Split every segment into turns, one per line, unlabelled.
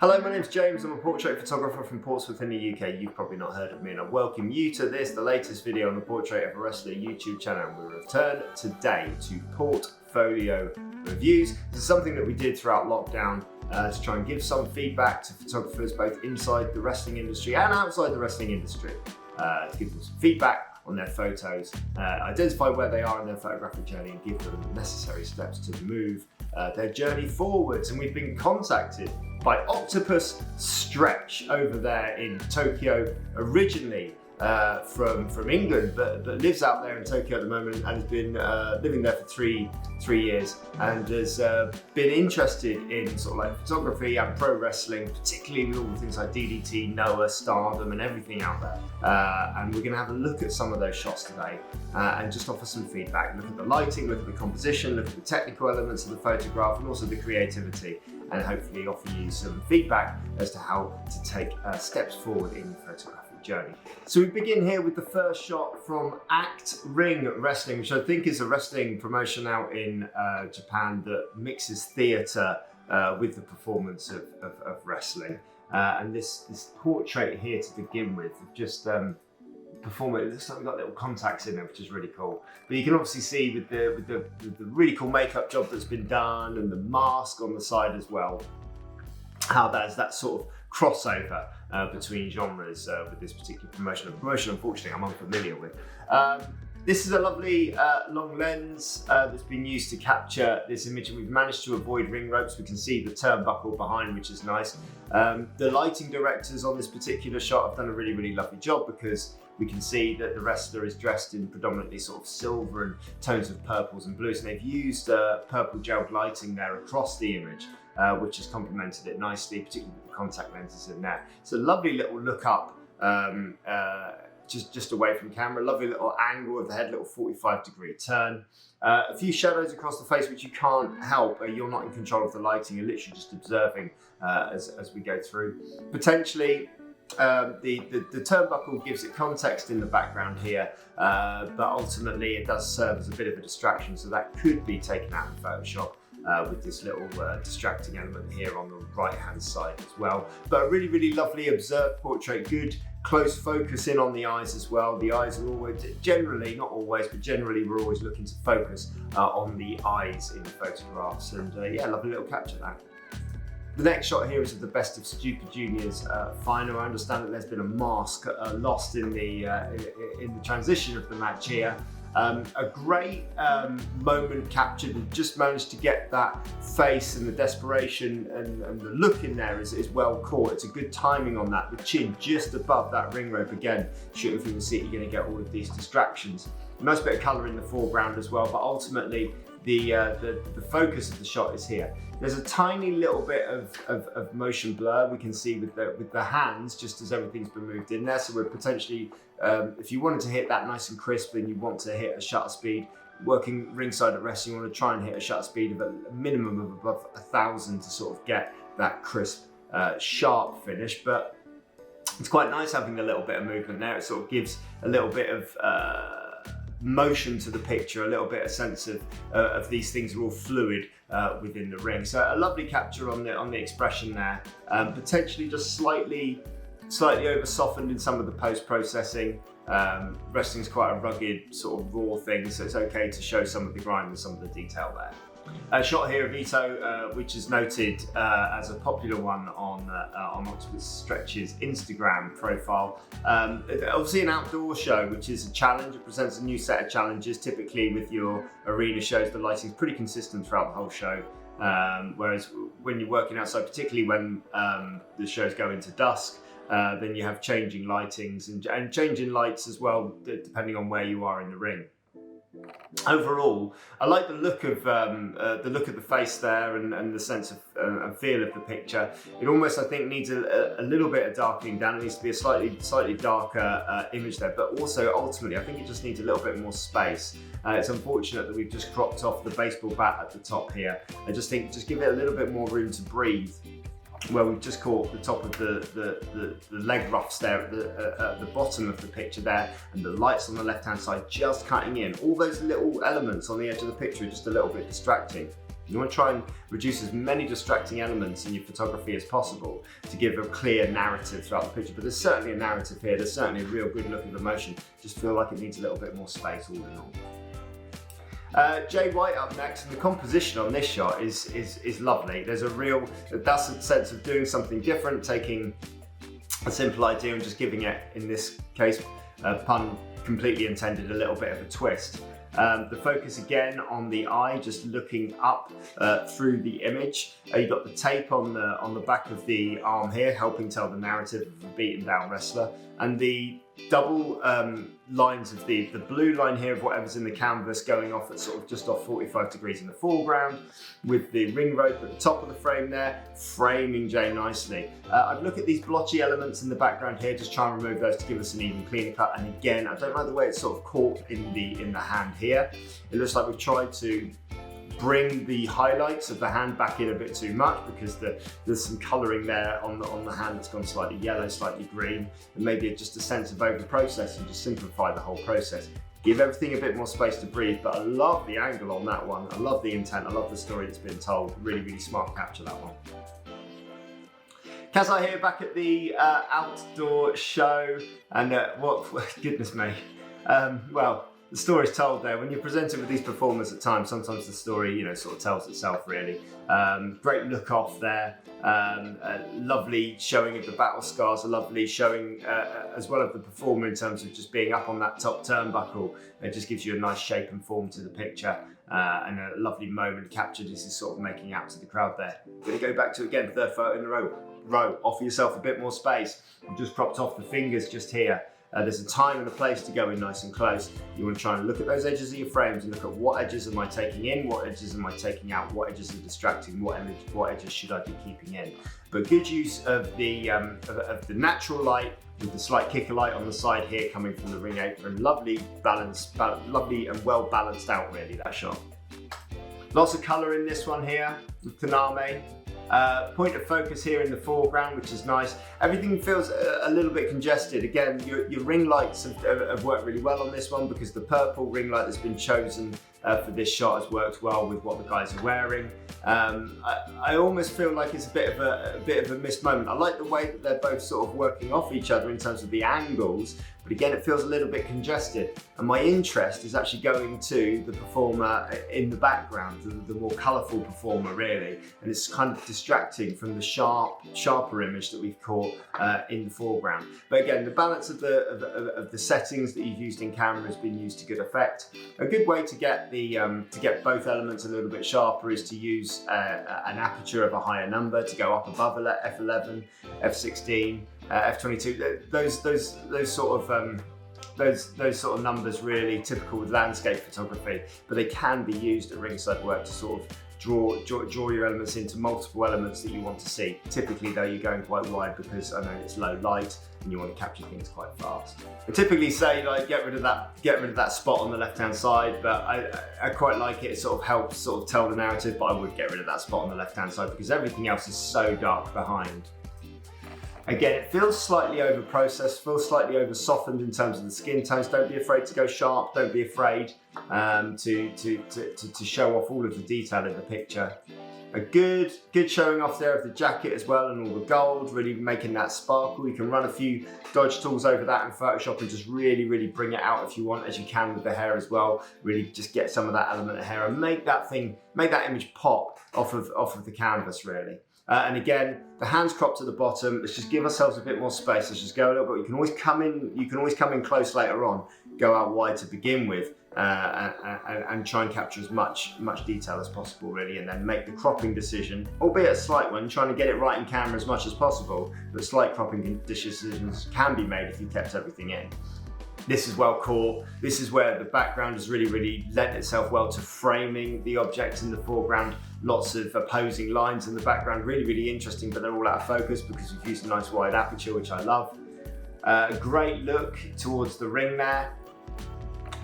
Hello, my name's James. I'm a portrait photographer from Portsmouth in the UK. You've probably not heard of me, and I welcome you to the latest video on the Portrait of a Wrestler YouTube channel. And we return today to portfolio reviews. This is something that we did throughout lockdown to try and give some feedback to photographers both inside the wrestling industry and outside the wrestling industry. To give them some feedback on their photos, identify where they are in their photographic journey and give them the necessary steps to move their journey forwards. And we've been contacted by Octopus Stretch over there in Tokyo, originally from England, but lives out there in Tokyo at the moment and has been living there for three years, and has been interested in sort of like photography and pro wrestling, particularly with all the things like DDT, Noah, Stardom and everything out there. And we're going to have a look at some of those shots today and just offer some feedback. Look at the lighting, look at the composition, look at the technical elements of the photograph and also the creativity, and hopefully offer you some feedback as to how to take steps forward in the photographic journey. So we begin here with the first shot from Act Ring Wrestling, which I think is a wrestling promotion out in Japan that mixes theatre with the performance of wrestling. And this portrait here to begin with, just performer, it looks like we've got little contacts in there, which is really cool. But you can obviously see with the really cool makeup job that's been done and the mask on the side as well, how there's that sort of crossover between genres with this particular promotion. A promotion, unfortunately, I'm unfamiliar with. This is a lovely long lens that's been used to capture this image, and we've managed to avoid ring ropes. We can see the turnbuckle behind, which is nice. The lighting directors on this particular shot have done a really lovely job, because we can see that the wrestler is dressed in predominantly sort of silver and tones of purples and blues, and they've used purple gelled lighting there across the image, which has complemented it nicely, particularly with the contact lenses in there. It's a lovely little look up just away from camera, lovely little angle of the head, little 45-degree turn. A few shadows across the face, which you can't help. You're not in control of the lighting, you're literally just observing as we go through. Potentially, the turnbuckle gives it context in the background here, but ultimately it does serve as a bit of a distraction, so that could be taken out in Photoshop with this little distracting element here on the right hand side as well. But a really lovely observed portrait, good close focus in on the eyes as well. The eyes are always, generally, not always, but generally we're always looking to focus on the eyes in the photographs, and yeah, lovely little capture there. The next shot here is of the Best of Super Juniors final. I understand that there's been a mask lost in the transition of the match here. A great moment captured, and just managed to get that face and the desperation and the look in there is well caught. It's a good timing on that. The chin just above that ring rope again. Shooting through the seat, you're going to get all of these distractions. A nice bit of colour in the foreground as well, but ultimately the focus of the shot is here. There's a tiny little bit of motion blur we can see with the hands, just as everything's been moved in there. So we're potentially, if you wanted to hit that nice and crisp and you want to hit a shutter speed, working ringside at wrestling, you want to try and hit a shutter speed of a minimum of above 1,000 to sort of get that crisp, sharp finish. But it's quite nice having a little bit of movement there. It sort of gives a little bit of motion to the picture, a little bit of sense of these things are all fluid within the ring. So a lovely capture on the expression there. Potentially just slightly over softened in some of the post processing. Wrestling's quite a rugged sort of raw thing, so it's okay to show some of the grind and some of the detail there. A shot here of Ito, which is noted as a popular one on Octopus Stretch's Instagram profile. Obviously an outdoor show, which is a challenge. It presents a new set of challenges. Typically with your arena shows, the lighting is pretty consistent throughout the whole show. Whereas when you're working outside, particularly when the shows go into dusk, then you have changing lightings and changing lights as well, depending on where you are in the ring. Overall, I like the look of the face there and the sense of and feel of the picture. It almost, I think, needs a little bit of darkening down. It needs to be a slightly darker image there, but also ultimately, I think it just needs a little bit more space. It's unfortunate that we've just cropped off the baseball bat at the top here. I just think just give it a little bit more room to breathe, where we've just caught the top of the leg ruffs there at the bottom of the picture there, and the lights on the left hand side just cutting in. All those little elements on the edge of the picture are just a little bit distracting. You want to try and reduce as many distracting elements in your photography as possible to give a clear narrative throughout the picture. But there's certainly a narrative here. There's certainly a real good look of emotion. Just feel like it needs a little bit more space all in all. Jay White up next, and the composition on this shot is lovely. There's that's a sense of doing something different, taking a simple idea and just giving it, in this case, pun completely intended, a little bit of a twist. The focus again on the eye, just looking up through the image. You've got the tape on the back of the arm here, helping tell the narrative of a beaten down wrestler, and the double lines of the blue line here of whatever's in the canvas going off at sort of just off 45 degrees in the foreground, with the ring rope at the top of the frame there, framing Jay nicely. I'd look at these blotchy elements in the background here, just try and remove those to give us an even cleaner cut. And again, I don't like the way it's sort of caught in the hand here. It looks like we've tried to bring the highlights of the hand back in a bit too much, because there's some colouring there on the hand that's gone slightly yellow, slightly green, and maybe just a sense of over processing, just simplify the whole process. Give everything a bit more space to breathe, but I love the angle on that one. I love the intent, I love the story that's been told. Really, really smart capture, that one. Kazai here back at the outdoor show, and goodness me. Well, the story's told there. When you're presented with these performers at times, sometimes the story, sort of tells itself really. Great look off there. A lovely showing of the battle scars, a lovely showing as well of the performer in terms of just being up on that top turnbuckle. It just gives you a nice shape and form to the picture, and a lovely moment captured as he's sort of making out to the crowd there. Going to go back to, again, third photo in a row. Offer yourself a bit more space. I've just cropped off the fingers just here. There's a time and a place to go in nice and close. You want to try and look at those edges of your frames and look at what edges am I taking in, what edges am I taking out, what edges are distracting, what edges should I be keeping in. But good use of the natural light with the slight kicker light on the side here coming from the ring apron. Lovely and well balanced out really, that shot. Lots of colour in this one here with Konami. Point of focus here in the foreground, which is nice. Everything feels a little bit congested. Again, your ring lights have worked really well on this one, because the purple ring light that's been chosen for this shot has worked well with what the guys are wearing. I almost feel like it's a bit of a missed moment. I like the way that they're both sort of working off each other in terms of the angles, but again, it feels a little bit congested. And my interest is actually going to the performer in the background, the more colourful performer really, and it's kind of distracting from the sharper image that we've caught in the foreground. But again, the balance of the settings that you've used in camera has been used to good effect. A good way to get both elements a little bit sharper is to use an aperture of a higher number to go up above f11, f16, f22. Those sort of numbers really typical with landscape photography, but they can be used at ringside work to sort of draw your elements into multiple elements that you want to see. Typically though, you're going quite wide because I know it's low light and you want to capture things quite fast. I typically say like get rid of that spot on the left hand side, but I quite like it. It sort of helps sort of tell the narrative, but I would get rid of that spot on the left hand side because everything else is so dark behind. Again, it feels slightly over processed, feels slightly over softened in terms of the skin tones. Don't be afraid to go sharp. Don't be afraid to show off all of the detail in the picture. A good showing off there of the jacket as well and all the gold, really making that sparkle. You can run a few dodge tools over that in Photoshop and just really bring it out if you want, as you can with the hair as well. Really just get some of that element of hair and make that image pop off of the canvas really. And again, the hands cropped at the bottom. Let's just give ourselves a bit more space. Let's just go a little bit. You can always come in close later on. Go out wide to begin with, and try and capture as much detail as possible, really, and then make the cropping decision, albeit a slight one, trying to get it right in camera as much as possible. But slight cropping decisions can be made if you kept everything in. This is well caught. This is where the background has really lent itself well to framing the object in the foreground. Lots of opposing lines in the background, really interesting, but they're all out of focus because we've used a nice wide aperture, which I love. A great look towards the ring there.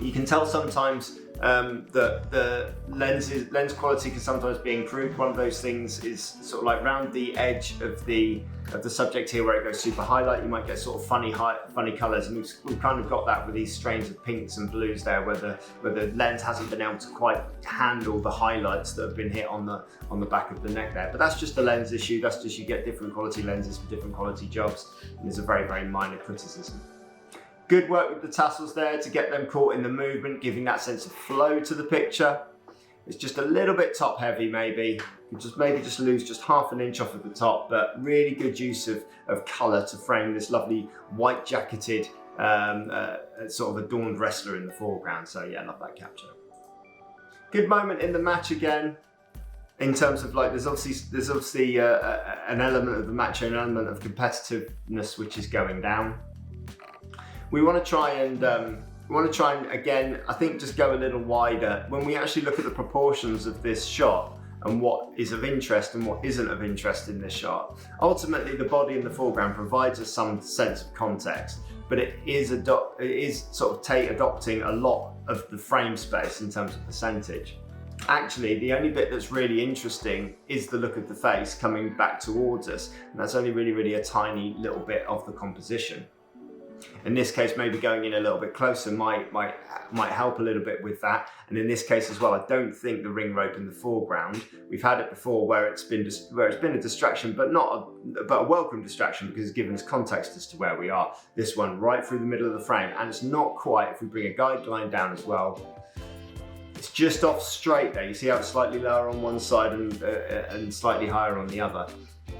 You can tell sometimes The lens quality can sometimes be improved. One of those things is sort of like round the edge of the subject here, where it goes super highlight. You might get sort of funny colours, and we've kind of got that with these strains of pinks and blues there, where the lens hasn't been able to quite handle the highlights that have been hit on the back of the neck there. But that's just a lens issue. That's just, you get different quality lenses for different quality jobs, and it's a very, very minor criticism. Good work with the tassels there to get them caught in the movement, giving that sense of flow to the picture. It's just a little bit top heavy maybe. You just lose just half an inch off of the top, but really good use of colour to frame this lovely white jacketed sort of adorned wrestler in the foreground. So yeah, I love that capture. Good moment in the match again. In terms of like, there's obviously an element of the match, an element of competitiveness which is going down. We want to try and again, I think, just go a little wider when we actually look at the proportions of this shot and what is of interest and what isn't of interest in this shot. Ultimately, the body in the foreground provides us some sense of context, but it is sort of adopting a lot of the frame space in terms of percentage. Actually, the only bit that's really interesting is the look of the face coming back towards us, and that's only really a tiny little bit of the composition. In this case, maybe going in a little bit closer might help a little bit with that. And in this case as well, I don't think the ring rope in the foreground, we've had it before where it's been a distraction, but a welcome distraction, because it's given us context as to where we are. This one right through the middle of the frame, and it's not quite, if we bring a guideline down as well, it's just off straight there. You see how it's slightly lower on one side and slightly higher on the other.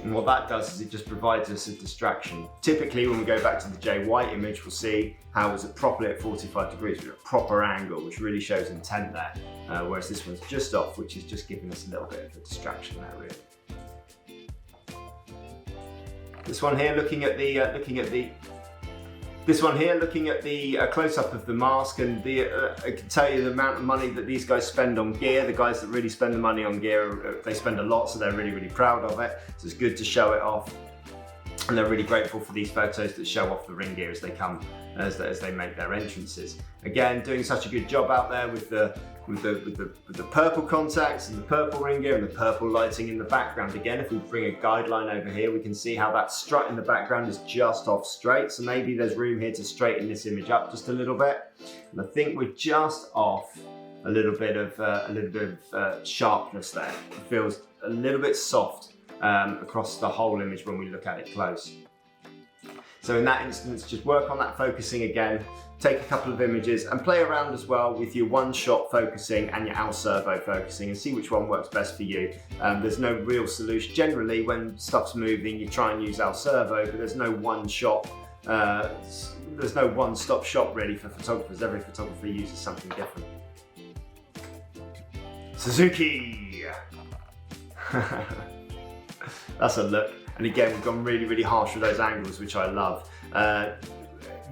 And what that does is it just provides us a distraction. Typically, when we go back to the Jay White image, we'll see how it was properly at 45 degrees with a proper angle, which really shows intent there. Whereas this one's just off, which is just giving us a little bit of a distraction there, really. This one here, looking at the close-up of the mask, and I can tell you the amount of money that these guys spend on gear. The guys that really spend the money on gear, they spend a lot, so they're really proud of it. So it's good to show it off, and they're really grateful for these photos that show off the ring gear as they come, as they make their entrances. Again, doing such a good job out there with the purple contacts and the purple ring gear and the purple lighting in the background. Again, if we bring a guideline over here, we can see how that strut in the background is just off straight. So maybe there's room here to straighten this image up just a little bit. And I think we're just off a little bit of sharpness there. It feels a little bit soft across the whole image when we look at it close. So in that instance, just work on that focusing again, take a couple of images and play around as well with your one shot focusing and your al servo focusing, and see which one works best for you. There's no real solution. Generally, when stuff's moving, you try and use al servo, but there's no one shot, there's no one-stop shop really for photographers. Every photographer uses something different. Suzuki! That's a look. And again, we've gone really harsh with those angles, which I love.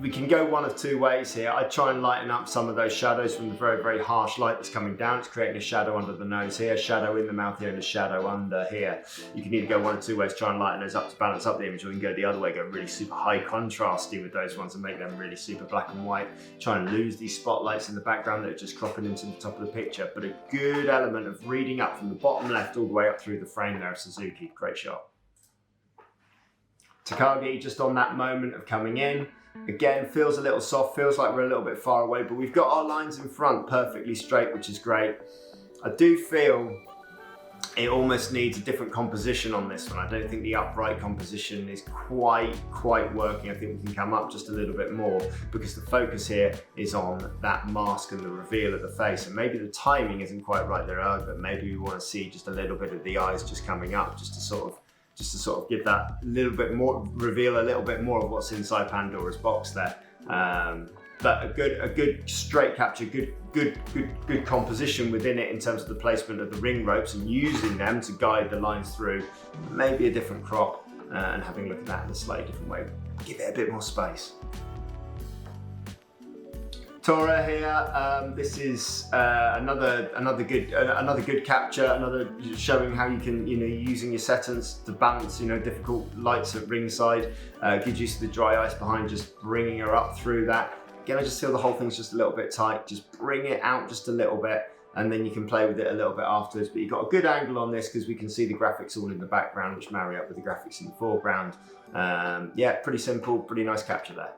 We can go one of two ways here. I try and lighten up some of those shadows from the very harsh light that's coming down. It's creating a shadow under the nose here, a shadow in the mouth here, and a shadow under here. You can either go one of two ways, try and lighten those up to balance up the image, or you can go the other way, go really super high contrasty with those ones and make them really super black and white. Try and lose these spotlights in the background that are just cropping into the top of the picture. But a good element of reading up from the bottom left all the way up through the frame there of Suzuki. Great shot. Takagi just on that moment of coming in. Again, feels a little soft, feels like we're a little bit far away, but we've got our lines in front perfectly straight, which is great. I do feel it almost needs a different composition on this one. I don't think the upright composition is quite working. I think we can come up just a little bit more, because the focus here is on that mask and the reveal of the face, and maybe the timing isn't quite right there either. Maybe we want to see just a little bit of the eyes just coming up, just to sort of give that little bit more, reveal a little bit more of what's inside Pandora's box there. But a good straight capture, good composition within it in terms of the placement of the ring ropes and using them to guide the lines through. Maybe a different crop and having a look at that in a slightly different way. Give it a bit more space. Tora here. This is another good capture. Another showing how you can, using your settings to balance, difficult lights at ringside. Good use of the dry ice behind, just bringing her up through that. Again, I just feel the whole thing's just a little bit tight. Just bring it out just a little bit, and then you can play with it a little bit afterwards. But you've got a good angle on this because we can see the graphics all in the background, which marry up with the graphics in the foreground. Yeah, pretty simple, pretty nice capture there.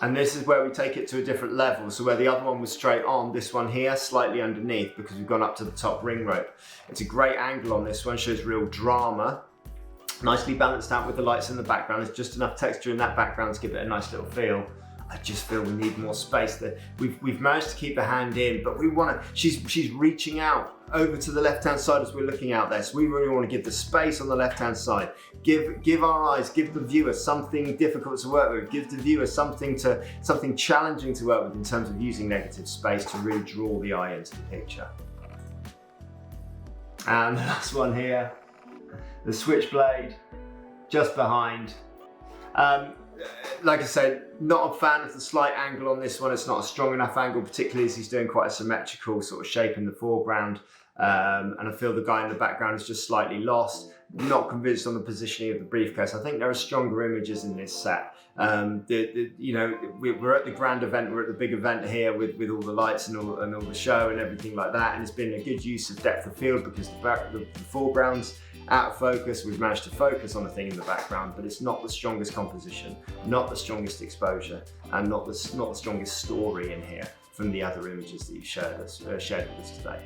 And this is where we take it to a different level. So where the other one was straight on, this one here, slightly underneath, because we've gone up to the top ring rope. It's a great angle on this one, shows real drama. Nicely balanced out with the lights in the background. There's just enough texture in that background to give it a nice little feel. I just feel we need more space. That we've managed to keep her hand in, but we want to. She's reaching out over to the left-hand side as we're looking out there. So we really want to give the space on the left-hand side. Give our eyes, give the viewer something difficult to work with. Give the viewer something challenging to work with in terms of using negative space to really draw the eye into the picture. And the last one here, the switchblade, just behind. Like I said, not a fan of the slight angle on this one. It's not a strong enough angle, particularly as he's doing quite a symmetrical sort of shape in the foreground. And I feel the guy in the background is just slightly lost. Not convinced on the positioning of the briefcase. I think there are stronger images in this set. You know, we're at the grand event, we're at the big event here with all the lights and all the show and everything like that. And it's been a good use of depth of field because the foreground's out of focus. We've managed to focus on the thing in the background, but it's not the strongest composition, not the strongest exposure, and not the strongest story in here from the other images that you've shared with us today.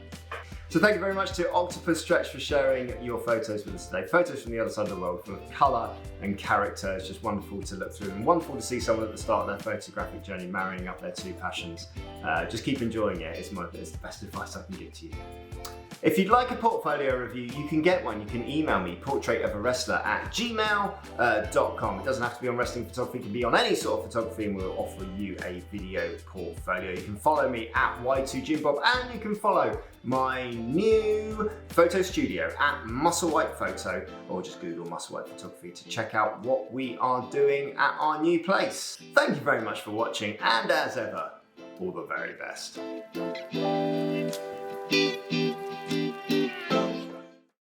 So thank you very much to Octopus Stretch for sharing your photos with us today. Photos from the other side of the world, full of colour and character. It's just wonderful to look through, and wonderful to see someone at the start of their photographic journey marrying up their two passions. Just keep enjoying it. It's the best advice I can give to you. If you'd like a portfolio review, you can get one. You can email me, portraitofawrestler@gmail.com. It doesn't have to be on wrestling photography, it can be on any sort of photography, and we'll offer you a video portfolio. You can follow me at Y2JimBob, and you can follow my new photo studio at Musselwhite Photo, or just Google Musselwhite Photography to check out what we are doing at our new place. Thank you very much for watching, and as ever, all the very best.